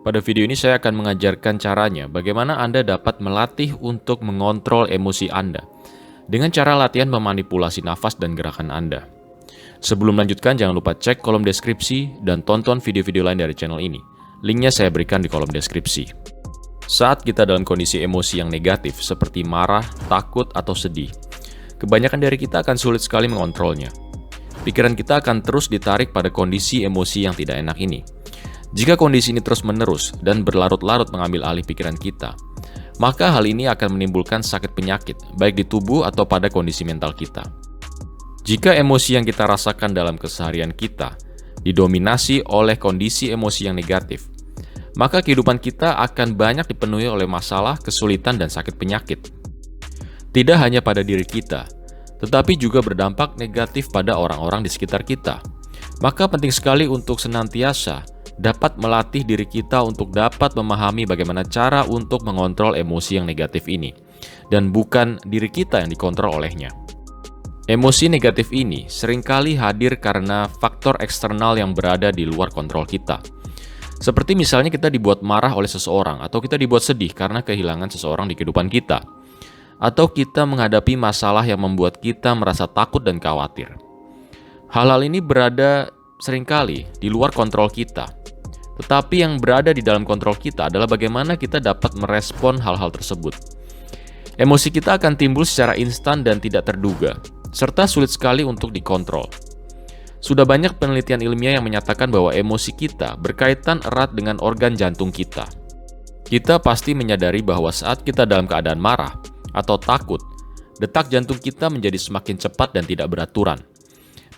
Pada video ini saya akan mengajarkan caranya bagaimana Anda dapat melatih untuk mengontrol emosi Anda dengan cara latihan memanipulasi nafas dan gerakan Anda. Sebelum melanjutkan, jangan lupa cek kolom deskripsi dan tonton video-video lain dari channel ini. Linknya saya berikan di kolom deskripsi. Saat kita dalam kondisi emosi yang negatif seperti marah, takut, atau sedih, kebanyakan dari kita akan sulit sekali mengontrolnya. Pikiran kita akan terus ditarik pada kondisi emosi yang tidak enak ini. Jika kondisi ini terus-menerus dan berlarut-larut mengambil alih pikiran kita, maka hal ini akan menimbulkan sakit penyakit, baik di tubuh atau pada kondisi mental kita. Jika emosi yang kita rasakan dalam keseharian kita didominasi oleh kondisi emosi yang negatif, maka kehidupan kita akan banyak dipenuhi oleh masalah, kesulitan, dan sakit penyakit. Tidak hanya pada diri kita, tetapi juga berdampak negatif pada orang-orang di sekitar kita. Maka penting sekali untuk senantiasa dapat melatih diri kita untuk dapat memahami bagaimana cara untuk mengontrol emosi yang negatif ini, dan bukan diri kita yang dikontrol olehnya. Emosi negatif ini seringkali hadir karena faktor eksternal yang berada di luar kontrol kita. Seperti misalnya kita dibuat marah oleh seseorang, atau kita dibuat sedih karena kehilangan seseorang di kehidupan kita, atau kita menghadapi masalah yang membuat kita merasa takut dan khawatir. Hal-hal ini berada seringkali di luar kontrol kita. Tetapi yang berada di dalam kontrol kita adalah bagaimana kita dapat merespon hal-hal tersebut. Emosi kita akan timbul secara instan dan tidak terduga, serta sulit sekali untuk dikontrol. Sudah banyak penelitian ilmiah yang menyatakan bahwa emosi kita berkaitan erat dengan organ jantung kita. Kita pasti menyadari bahwa saat kita dalam keadaan marah atau takut, detak jantung kita menjadi semakin cepat dan tidak beraturan.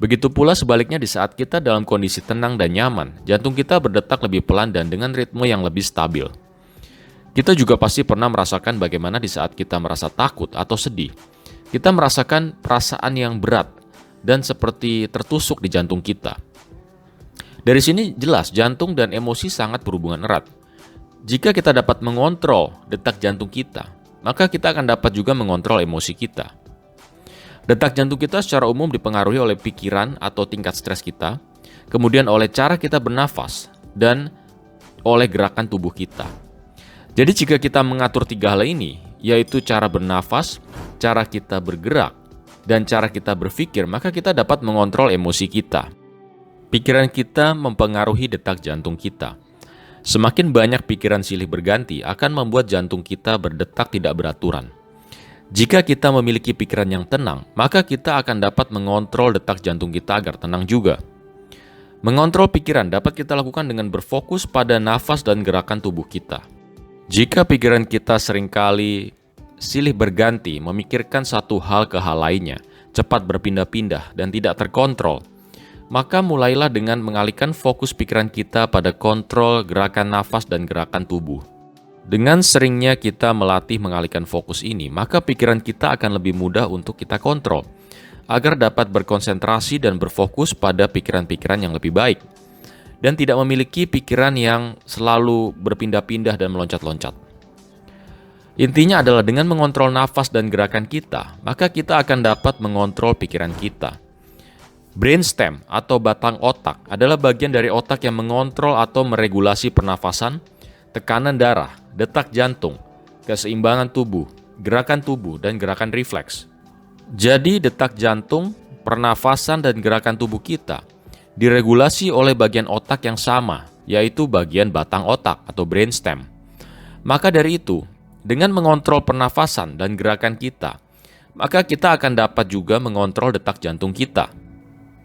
Begitu pula sebaliknya di saat kita dalam kondisi tenang dan nyaman, jantung kita berdetak lebih pelan dan dengan ritme yang lebih stabil. Kita juga pasti pernah merasakan bagaimana di saat kita merasa takut atau sedih, kita merasakan perasaan yang berat dan seperti tertusuk di jantung kita. Dari sini jelas jantung dan emosi sangat berhubungan erat. Jika kita dapat mengontrol detak jantung kita, maka kita akan dapat juga mengontrol emosi kita. Detak jantung kita secara umum dipengaruhi oleh pikiran atau tingkat stres kita, kemudian oleh cara kita bernafas, dan oleh gerakan tubuh kita. Jadi jika kita mengatur tiga hal ini, yaitu cara bernafas, cara kita bergerak, dan cara kita berpikir, maka kita dapat mengontrol emosi kita. Pikiran kita mempengaruhi detak jantung kita. Semakin banyak pikiran silih berganti akan membuat jantung kita berdetak tidak beraturan. Jika kita memiliki pikiran yang tenang, maka kita akan dapat mengontrol detak jantung kita agar tenang juga. Mengontrol pikiran dapat kita lakukan dengan berfokus pada nafas dan gerakan tubuh kita. Jika pikiran kita seringkali silih berganti memikirkan satu hal ke hal lainnya, cepat berpindah-pindah dan tidak terkontrol, maka mulailah dengan mengalihkan fokus pikiran kita pada kontrol gerakan nafas dan gerakan tubuh. Dengan seringnya kita melatih mengalihkan fokus ini, maka pikiran kita akan lebih mudah untuk kita kontrol, agar dapat berkonsentrasi dan berfokus pada pikiran-pikiran yang lebih baik, dan tidak memiliki pikiran yang selalu berpindah-pindah dan meloncat-loncat. Intinya adalah dengan mengontrol nafas dan gerakan kita, maka kita akan dapat mengontrol pikiran kita. Brainstem atau batang otak adalah bagian dari otak yang mengontrol atau meregulasi pernafasan, tekanan darah, detak jantung, keseimbangan tubuh, gerakan tubuh, dan gerakan refleks. Jadi detak jantung, pernafasan, dan gerakan tubuh kita diregulasi oleh bagian otak yang sama, yaitu bagian batang otak atau brainstem. Maka dari itu, dengan mengontrol pernafasan dan gerakan kita, maka kita akan dapat juga mengontrol detak jantung kita.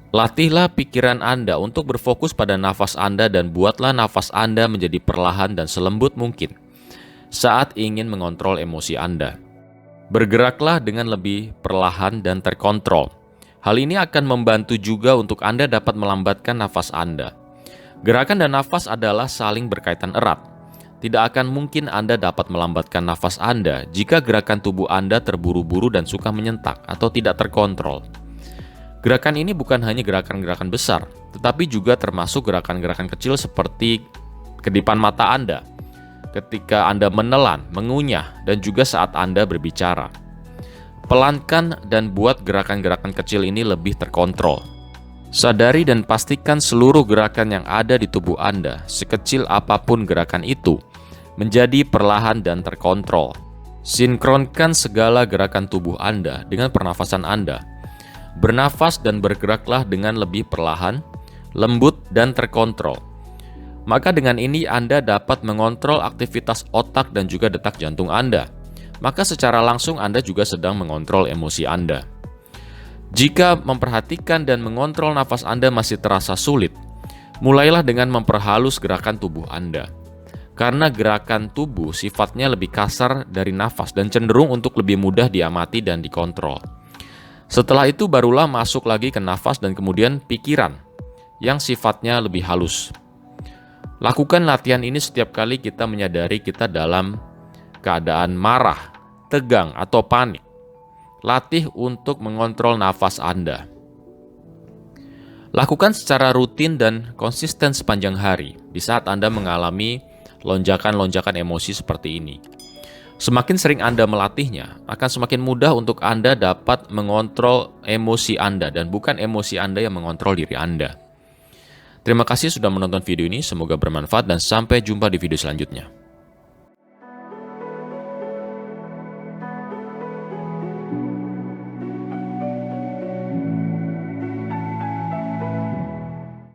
Latihlah pikiran Anda untuk berfokus pada nafas Anda dan buatlah nafas Anda menjadi perlahan dan selembut mungkin saat ingin mengontrol emosi Anda. Bergeraklah dengan lebih perlahan dan terkontrol. Hal ini akan membantu juga untuk Anda dapat melambatkan nafas Anda. Gerakan dan nafas adalah saling berkaitan erat. Tidak akan mungkin Anda dapat melambatkan nafas Anda jika gerakan tubuh Anda terburu-buru dan suka menyentak atau tidak terkontrol. Gerakan ini bukan hanya gerakan-gerakan besar, tetapi juga termasuk gerakan-gerakan kecil seperti kedipan mata Anda, ketika Anda menelan, mengunyah, dan juga saat Anda berbicara. Pelankan dan buat gerakan-gerakan kecil ini lebih terkontrol. Sadari dan pastikan seluruh gerakan yang ada di tubuh Anda, sekecil apapun gerakan itu, menjadi perlahan dan terkontrol. Sinkronkan segala gerakan tubuh Anda dengan pernafasan Anda. Bernafas dan bergeraklah dengan lebih perlahan, lembut, dan terkontrol. Maka dengan ini Anda dapat mengontrol aktivitas otak dan juga detak jantung Anda. Maka secara langsung Anda juga sedang mengontrol emosi Anda. Jika memperhatikan dan mengontrol nafas Anda masih terasa sulit, mulailah dengan memperhalus gerakan tubuh Anda. Karena gerakan tubuh sifatnya lebih kasar dari nafas dan cenderung untuk lebih mudah diamati dan dikontrol. Setelah itu barulah masuk lagi ke nafas dan kemudian pikiran yang sifatnya lebih halus. Lakukan latihan ini setiap kali kita menyadari kita dalam keadaan marah, tegang, atau panik. Latih untuk mengontrol nafas Anda. Lakukan secara rutin dan konsisten sepanjang hari di saat Anda mengalami lonjakan-lonjakan emosi seperti ini. Semakin sering Anda melatihnya, akan semakin mudah untuk Anda dapat mengontrol emosi Anda dan bukan emosi Anda yang mengontrol diri Anda. Terima kasih sudah menonton video ini, semoga bermanfaat dan sampai jumpa di video selanjutnya.